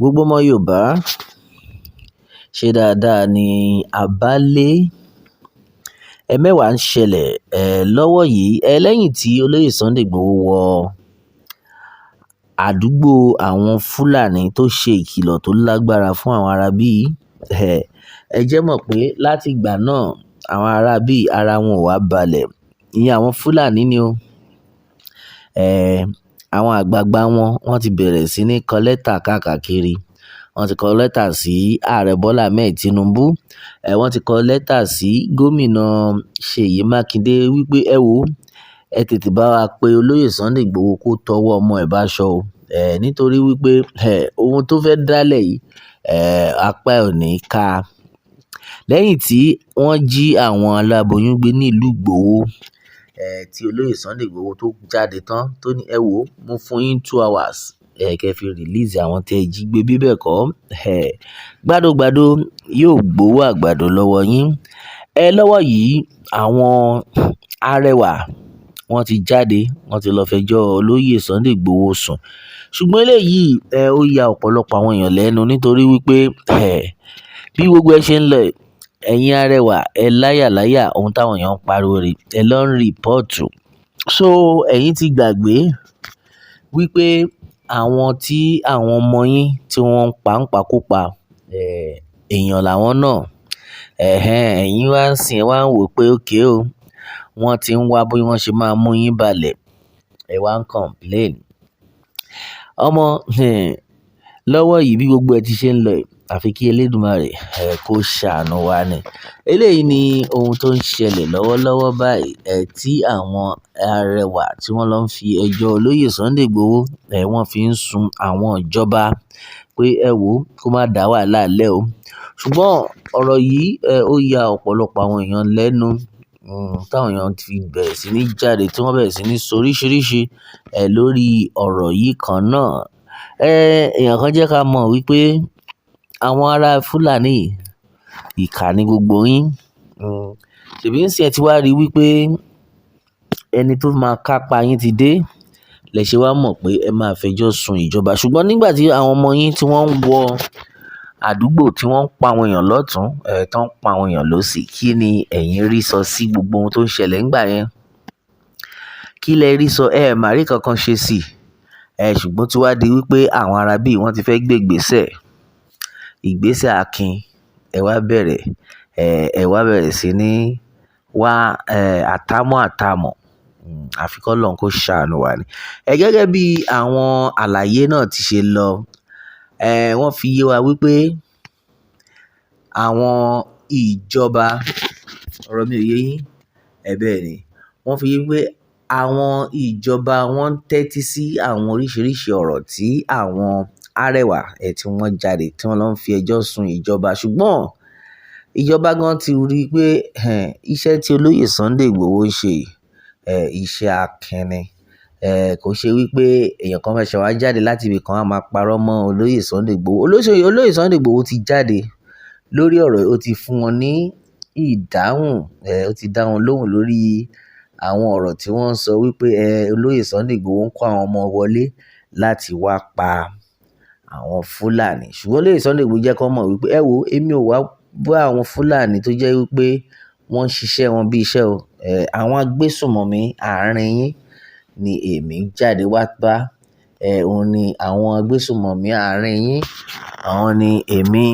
Gbogbo ọmọ Yorùbá, ṣe dáadáa ni a bá lé. Ẹmẹ́wàá ń ṣẹlẹ̀ lọ́wọ́ yìí lẹ́yìn tí olóyè Sunday Igboho wọ àdúgbò àwọn Fúlàní tó ṣe ìkìlọ̀ tó lágbára fún àwọn aráabí. Ẹ jẹ́ mọ̀ pé láti ìgbà náà àwọn aráabí ara wọn ò wá balẹ̀. Ìyẹn àwọn Fúlàní ni o. Àwọn àgbààgbà wọ́n ti bẹ̀rẹ̀ sí ní kọ lẹ́tà káàkiri. Wọ́n ti kọ lẹ́tà sí ààrẹ Bọ́lá Ahmed Tinubu. Wọ́n ti kọ lẹ́tà sí gómìnà Ṣèyí Mákindé wípé ẹ wò ẹ tètè bá wa pe olóyè Sunday Igboho kó tọwọ́ ọmọ ẹ̀ báṣọ o. Nítorí wípé ohun tó fẹ́ dálẹ̀ yìí apá ẹ̀ ò ní ká. Lẹ́yìn tí wọ́n jí àwọn aláboyún gbé ní ìlú Ìgbòho, tí olóyè Sunday Igboho tó jáde tán tó ní ẹ wò mo fún yín 2 hours kẹ́ fi release àwọn tí ẹ jí gbé bí bẹ́ẹ̀ kọ́ gbàdógbàdó yóò gbowó àgbàdo lọ́wọ́ yín. Lọ́wọ́ yìí àwọn arẹwà wọ́n ti jáde, wọ́n ti lọ fẹjọ́ olóyè Sunday Igboho sùn. Ṣùgbọ́n eléyìí ó ya ọ̀pọ̀lọpọ̀ àwọn èèyàn lẹ́nu nítorí wípé bí gbogbo ẹ ṣe ń lọ ẹ̀yin arẹwà láyàláyà ohun táwọn èèyàn ń pariwo rẹ̀ ẹ lọ ń rìpọ́ọ̀tù. So ẹ̀yin ti gbàgbé wípé àwọn tí àwọn ọmọ yín tí wọ́n ń pa ń pakúpa èèyàn làwọn náà. Ẹ̀yin wá ń sìn wá ń wò pé okay o wọ́n ti ń wá bí wọ́n ṣe máa mú yín balẹ̀ ẹ wá ń complain. Ọmọ lọ́wọ́ yìí bí gbogbo ẹ ti ṣe ń lọ àfi kí Elédùmarè kó ṣàánú wa ni. Eléyìí ni ohun tó ń ṣẹlẹ̀ lọ́wọ́lọ́wọ́ báyìí tí àwọn arẹwà tí wọ́n lọ ń fi ẹjọ́ olóyè Sunday Igboho wọ́n fi ń sun àwọn ìjọba pé ẹ wò kó má dá wàhálà lẹ́ o. Ṣùgbọ́n ọ̀rọ̀ yìí ó ya ọ̀pọ̀lọpọ̀ àwọn èèyàn lẹ́nu táwọn èèyàn ti bẹ̀rẹ̀ sí ní jáde tí wọ́n bẹ̀rẹ̀ sí ní sọ oríṣiríṣi lórí ọ̀rọ̀ yìí kan náà. Èèyàn kan jẹ́ ká mọ̀ wípé àwọn ará Fúlàní ìkà ni gbogbo yín. Ṣèbí ń sìn ẹ ti wá rí wípé ẹni tó máa kápá yín ti dé lẹ ṣe wá mọ̀ pé ẹ máa fẹjọ́ sun ìjọba. Ṣùgbọ́n nígbà tí àwọn ọmọ yín tí wọ́n ń wọ àdúgbò tí wọ́n ń pa àwọn èèyàn lọ́tùn tó ń pa àwọn èèyàn lósì, kí ni ẹ̀yin rí sọ sí gbogbo ohun tó ń ṣẹlẹ̀ ńgbà yẹn? Kí lẹ rí sọ? Mà rí kankan ṣe sí ṣùgbọ́n tí wá di wípé àwọn aráabí wọ́n ti fẹ́ gbé ìgbésẹ̀ akin ẹ wá bẹ̀rẹ̀ sí ní wá àtàmọ̀ àfi k'Ọlọ́run kó ṣàánú wa ni. Gẹ́gẹ́ bí àwọn àlàyé náà ti ṣe lọ wọ́n fi yé wa wípé àwọn ìjọba ọ̀rọ̀ mi ò yé yín bẹ́ẹ̀ ni wọ́n fi yé pé àwọn ìjọba wọ́n ń tẹ́tí sí àwọn oríṣiríṣi ọ̀rọ̀ tí àwọn arẹwà tí wọ́n jáde tí wọ́n lọ ń fi ẹjọ́ sun ìjọba. Ṣùgbọ́n ìjọba gan ti rí i pé iṣẹ́ tí olóyè Sunday Igboho ń ṣe iṣẹ́ akin ni. Kò ṣe wípé èèyàn kan fẹ́ ṣe wá jáde láti ibì kan á máa parọ́ mọ́ olóyè Sunday Igboho. Olóyè Sunday Igboho ti jáde lórí ọ̀rọ̀ ó ti fún wọn ní ìdáhùn ó ti dá wọn lóhùn lórí àwọn ọ̀rọ̀ tí wọ́n ń sọ wípé olóyè Sunday Igboho ń kó àwọn ọmọ wọlé láti wá pa àwọn Fúlàní. Ṣùgbọ́n olóyè Sunday Igboho jẹ́ kó mọ̀ wípé ẹ wò èmi ò wá bá àwọn Fúlàní tó jẹ́ wípé wọ́n ń ṣiṣẹ́ wọn bí iṣẹ́ o. Àwọn agbésùnmọ̀mí àárín yín ni èmi jáde wá bá. Òun ni àwọn agbésùnmọ̀mí àárín yín àwọn ni èmi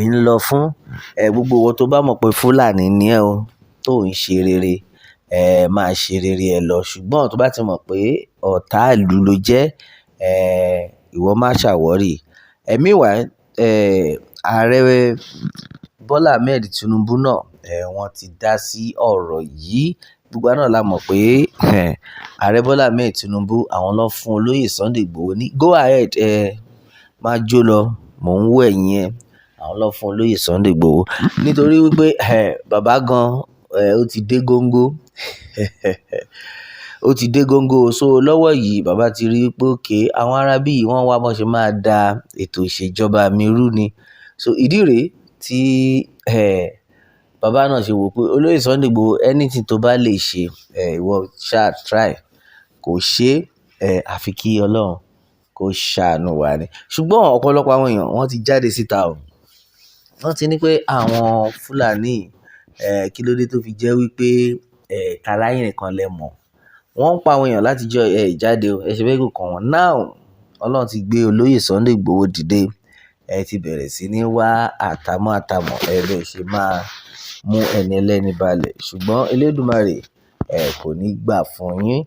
ń lọ fún. Gbogbo ìwọ tó bá mọ̀ pé Fúlàní ni ẹ́ o tó ń ṣe rere máa ṣe rere ẹ lọ. Ṣùgbọ́n tó bá ti mọ̀ pé ọ̀tá ìlú ló jẹ́ ìwọ má ṣàwọ́rì. Meanwhile ààrẹ Bọ́lá Ahmed Tinubu náà wọ́n ti dá sí ọ̀rọ̀ yìí. Gbogbo wa náà la mọ̀ pé ààrẹ Bọ́lá Ahmed Tinubu àwọn ló fún olóyè Sunday Igboho ní go ahead máa jó lọ mò ń wò ẹ̀yìn ẹ. Àwọn ló fún olóyè Sunday Igboho nítorí wípé bàbá gan ó ti dé góńgó ó ti dé góńgó. So lọ́wọ́ yìí bàbá ti rí pé okay àwọn aráabí wọ́n wá bọ́n ṣe máa da ètò ìṣèjọba mi rú ni. So ìdí rèé tí bàbá náà ṣe wò pé olóyè Sunday Igboho anything tó bá lè ṣe ìwọ ṣáà try kò ṣe àfi kí Ọlọ́run kó kó ṣàánú wa ni. Ṣùgbọ́n ọ̀pọ̀lọpọ̀ àwọn èèyàn wọ́n ti jáde síta o. Wọ́n ti ní pé àwọn Fúlàní kí ló dé tó fi jẹ́ wípé tàláyé nìkan lẹ mọ̀. Wọ́n ń pa àwọn èèyàn láti jọ jáde o. Ẹ ṣe fẹ́ kó kàn wọ́n. Now Ọlọ́run ti gbé olóyè Sunday Igboho dìde. Ẹ ti bẹ̀rẹ̀ sí ní wá àtàmọ́ bẹ́ẹ̀ ṣe máa mú ẹni ẹlẹ́ni balẹ̀. Ṣùgbọ́n Elédùmarè kò ní gbà fún yín.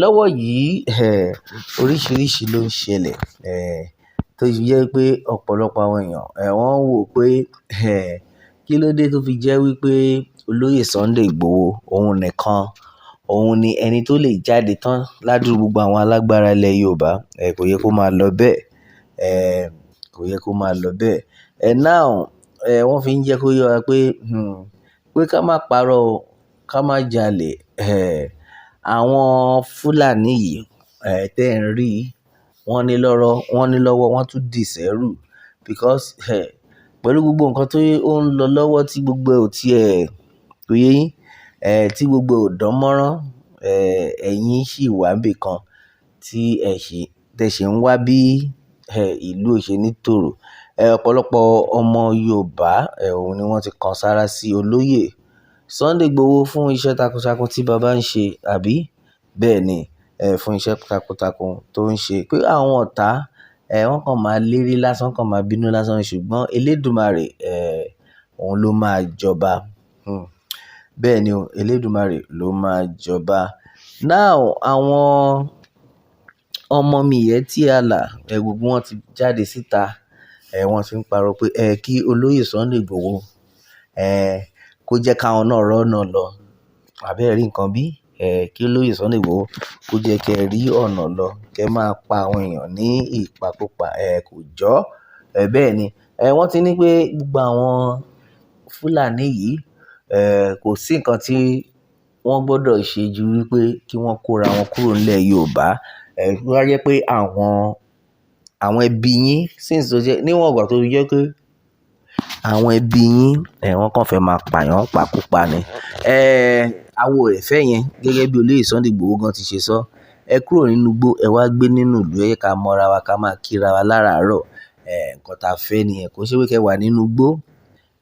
Lọ́wọ́ yìí oríṣiríṣi ló ń ṣẹlẹ̀ tó jẹ́ pé ọ̀pọ̀lọpọ̀ àwọn èèyàn wọ́n ń wò pé kí ló dé tó fi jẹ́ wípé olóyè Sunday Igboho òun nìkan òun ni ẹni tó lè jáde tán ládùúrú gbogbo àwọn alágbára ilẹ̀ Yorùbá. Kò yẹ kó máa lọ bẹ́ẹ̀. Kò yẹ kó máa lọ bẹ́ẹ̀. Now wọ́n fi ń jẹ́ kó yé wa pé ká má parọ́ o, ká má jalè. Àwọn Fúlàní yìí tẹ́ ń rí wọ́n ní lọ́wọ́ wọ́n tún dì sẹ́rù because pẹ̀lú gbogbo nǹkan tó ń lọ lọ́wọ́ tí gbogbo ò tiẹ̀ kò yé yín tí gbogbo ò dán mọ́rán ẹ̀yin sì wà níbì kan tí tẹ́ ṣe ń wá bí ìlú ò ṣe ní tòrò. Ọ̀pọ̀lọpọ̀ ọmọ Yorùbá òun ni wọ́n ti kan sára sí olóyè Sunday Igboho fún iṣẹ́ takuntakun tí bàbá ń ṣe àbí bẹ́ẹ̀ ni fún iṣẹ́ takuntakun tó ń ṣe pé àwọn ọ̀tá wọ́n kàn máa lérí lásán, kàn máa bínú lásán ṣùgbọ́n Elédùmarè òun ló máa jọba. Bẹ́ẹ̀ ni o, Elédùmarè ló máa jọba. Now àwọn ọmọ Miyetti Allah gbogbo wọn ti jáde síta wọ́n ti ń parọ́ pé kí olóyè Sunday Igboho kó jẹ́ káwọn náà rọ́nà lọ. Àbẹ́ẹ̀ rí nǹkan bí kí olóyè Sunday Igboho kó jẹ́ kẹ́ rí ọ̀nà lọ kẹ́ máa pa àwọn èèyàn ní ìpakúpa kò jọ́. Bẹ́ẹ̀ ni wọ́n ti ní pé gbogbo àwọn Fúlàní yìí kò sí nǹkan tí wọ́n gbọ́dọ̀ ṣe ju wípé kí wọ́n kóra wọn kúrò nílẹ̀ Yorùbá. Tó bá jẹ́ pé àwọn ẹbí yín since tó jẹ́ níwọ̀n ìgbà tó jẹ́ pé àwọn ẹbí yín wọ́n kàn fẹ́ máa pààyàn pàkúpa ni. Àwa ò fẹ́ yẹn gẹ́gẹ́ bí olóyè Sunday Igboho gan ti ṣe sọ. Ẹ kúrò nínú igbó ẹ wá gbé nínú ìlú ẹ jẹ́ ká mọ́ra wa ká máa kíra wa láràárọ̀. Nǹkan tá a fẹ́ nìyẹn. Kò ṣe pé kẹ́ wà nínú igbó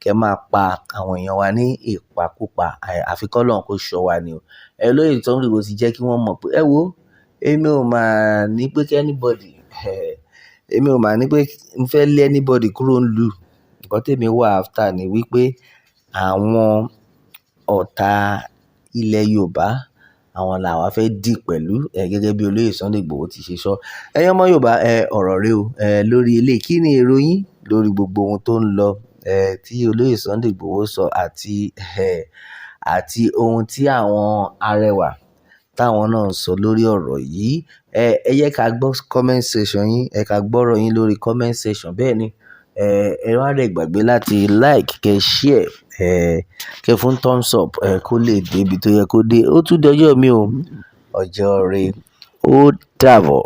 kẹ́ máa pa àwọn èèyàn wa ní ìpakúpa. Àfi k'Ọlọ́run kó ṣọ́ wa ni o. Olóyè Sunday Igboho ti jẹ́ kí wọ́n mọ̀ pé èmi ò máa ní pé kí anybody èmi ò máa ní pé n fẹ́ lé anybody kúrò nílùú. Nǹkan tèmi wà after ni wípé àwọn ọ̀tá ilẹ̀ Yorùbá àwọn làwa fẹ́ dì pẹ̀lú gẹ́gẹ́ bí olóyè Sunday Igboho ti ṣe sọ. Ẹ̀yin ọmọ Yorùbá ọ̀rọ̀ rẹ o lórí eléyìí. Kí ni èrò yín lórí gbogbo ohun tó ń lọ tí olóyè Sunday Igboho sọ àti ohun tí àwọn arẹwà táwọn náà ń sọ lórí ọ̀rọ̀ yìí? Ẹ jẹ́ ká gbọ́ comment section yín, ẹ ká gbọ́rọ̀ yín lórí comment section. Bẹ́ẹ̀ ni ẹ má dẹ̀ gbàgbé láti like kẹ́ share kẹ́ fún thumbs up kó lè dé ibi tó yẹ kó dé. Ó tún dọjọ́ mi o, ọjọ́ rẹ ó dàbọ̀.